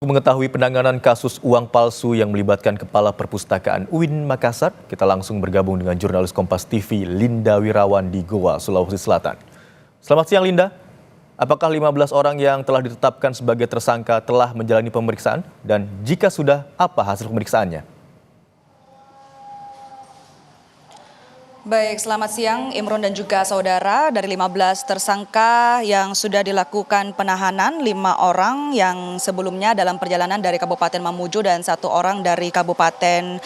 Untuk mengetahui penanganan kasus uang palsu yang melibatkan Kepala Perpustakaan UIN Makassar, kita langsung bergabung dengan jurnalis Kompas TV Linda Wirawan di Goa, Sulawesi Selatan. Selamat siang Linda, apakah 15 orang yang telah ditetapkan sebagai tersangka telah menjalani pemeriksaan? Dan jika sudah, apa hasil pemeriksaannya? Baik, selamat siang Imron dan juga saudara. Dari 15 tersangka yang sudah dilakukan penahanan, 5 orang yang sebelumnya dalam perjalanan dari Kabupaten Mamuju dan 1 orang dari Kabupaten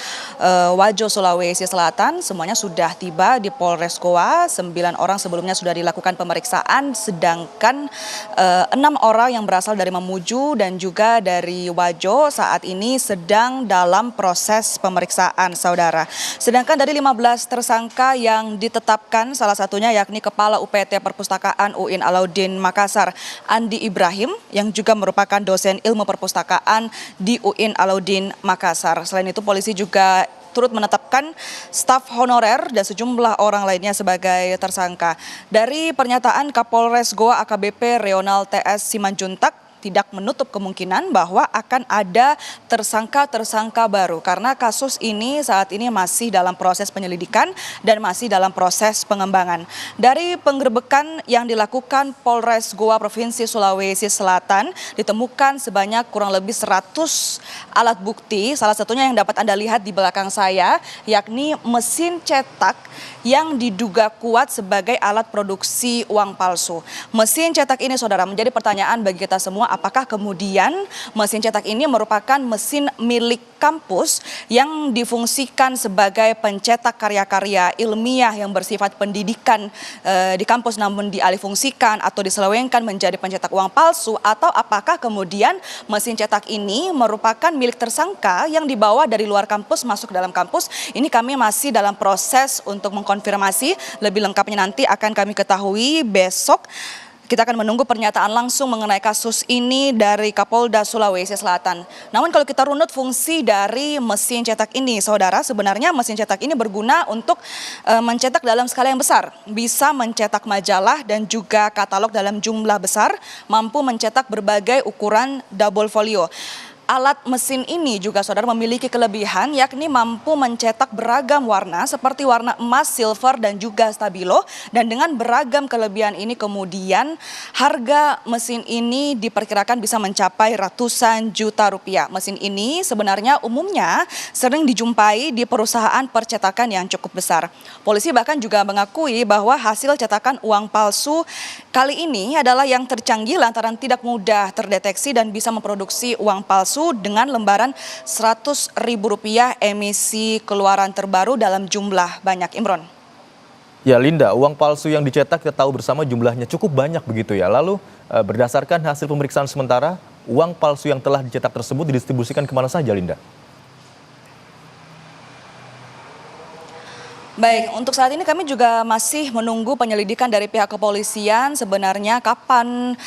Wajo, Sulawesi Selatan, semuanya sudah tiba di Polres Goa. 9 orang sebelumnya sudah dilakukan pemeriksaan, sedangkan 6 orang yang berasal dari Mamuju dan juga dari Wajo saat ini sedang dalam proses pemeriksaan, saudara. Sedangkan dari 15 tersangka yang ditetapkan, salah satunya yakni Kepala UPT Perpustakaan UIN Alauddin Makassar, Andi Ibrahim, yang juga merupakan dosen ilmu perpustakaan di UIN Alauddin Makassar. Selain itu, polisi juga turut menetapkan staf honorer dan sejumlah orang lainnya sebagai tersangka. Dari pernyataan Kapolres Goa AKBP Reonal TS Simanjuntak, tidak menutup kemungkinan bahwa akan ada tersangka-tersangka baru karena kasus ini saat ini masih dalam proses penyelidikan dan masih dalam proses pengembangan. Dari penggerebekan yang dilakukan Polres Goa Provinsi Sulawesi Selatan, ditemukan sebanyak kurang lebih 100 alat bukti, salah satunya yang dapat Anda lihat di belakang saya, yakni mesin cetak yang diduga kuat sebagai alat produksi uang palsu. Mesin cetak ini, saudara, menjadi pertanyaan bagi kita semua, apakah kemudian mesin cetak ini merupakan mesin milik kampus yang difungsikan sebagai pencetak karya-karya ilmiah yang bersifat pendidikan di kampus namun dialihfungsikan atau diselewengkan menjadi pencetak uang palsu, atau apakah kemudian mesin cetak ini merupakan milik tersangka yang dibawa dari luar kampus masuk dalam kampus. Ini kami masih dalam proses untuk mengkonfirmasi, lebih lengkapnya nanti akan kami ketahui besok. Kita akan menunggu pernyataan langsung mengenai kasus ini dari Kapolda Sulawesi Selatan. Namun kalau kita runut fungsi dari mesin cetak ini, saudara, sebenarnya mesin cetak ini berguna untuk mencetak dalam skala yang besar. Bisa mencetak majalah dan juga katalog dalam jumlah besar, mampu mencetak berbagai ukuran double folio. Alat mesin ini juga, saudara, memiliki kelebihan yakni mampu mencetak beragam warna seperti warna emas, silver, dan juga stabilo. Dan dengan beragam kelebihan ini kemudian harga mesin ini diperkirakan bisa mencapai ratusan juta rupiah. Mesin ini sebenarnya umumnya sering dijumpai di perusahaan percetakan yang cukup besar. Polisi bahkan juga mengakui bahwa hasil cetakan uang palsu kali ini adalah yang tercanggih lantaran tidak mudah terdeteksi dan bisa memproduksi uang palsu dengan lembaran Rp100.000 emisi keluaran terbaru dalam jumlah banyak. Imron. Ya Linda, uang palsu yang dicetak kita tahu bersama jumlahnya cukup banyak begitu ya. Lalu berdasarkan hasil pemeriksaan sementara, uang palsu yang telah dicetak tersebut didistribusikan kemana saja, Linda? Baik, untuk saat ini kami juga masih menunggu penyelidikan dari pihak kepolisian sebenarnya kapan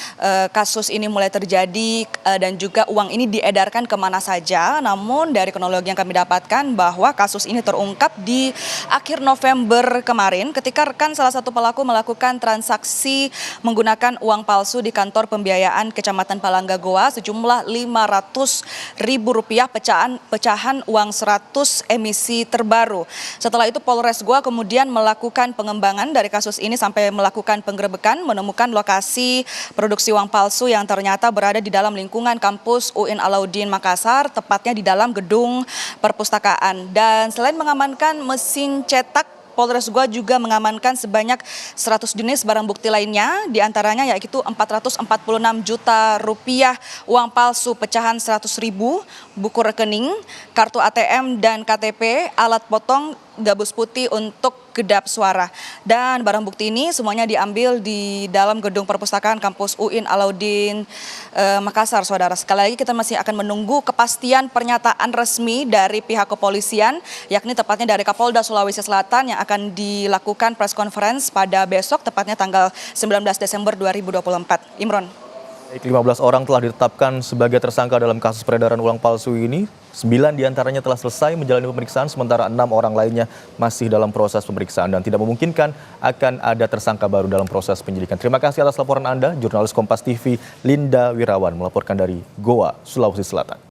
kasus ini mulai terjadi dan juga uang ini diedarkan kemana saja. Namun dari kronologi yang kami dapatkan bahwa kasus ini terungkap di akhir November kemarin ketika rekan salah satu pelaku melakukan transaksi menggunakan uang palsu di kantor pembiayaan Kecamatan Palangga Goa sejumlah Rp500.000 pecahan uang 100 emisi terbaru. Setelah itu Polres Goa kemudian melakukan pengembangan dari kasus ini sampai melakukan penggerebekan, menemukan lokasi produksi uang palsu yang ternyata berada di dalam lingkungan kampus UIN Alauddin Makassar, tepatnya di dalam gedung perpustakaan. Dan selain mengamankan mesin cetak, Polres Goa juga mengamankan sebanyak 100 jenis barang bukti lainnya, diantaranya yaitu Rp446 juta uang palsu pecahan 100.000, buku rekening, kartu ATM dan KTP, alat potong, gabus putih untuk kedap suara. Dan barang bukti ini semuanya diambil di dalam gedung perpustakaan kampus UIN Alauddin Makassar, saudara. Sekali lagi kita masih akan menunggu kepastian pernyataan resmi dari pihak kepolisian, yakni tepatnya dari Kapolda Sulawesi Selatan yang akan dilakukan press conference pada besok, tepatnya tanggal 19 Desember 2024. Imron. Baik, 15 orang telah ditetapkan sebagai tersangka dalam kasus peredaran uang palsu ini. 9 diantaranya telah selesai menjalani pemeriksaan, sementara 6 orang lainnya masih dalam proses pemeriksaan dan tidak memungkinkan akan ada tersangka baru dalam proses penyidikan. Terima kasih atas laporan Anda, jurnalis Kompas TV Linda Wirawan melaporkan dari Goa, Sulawesi Selatan.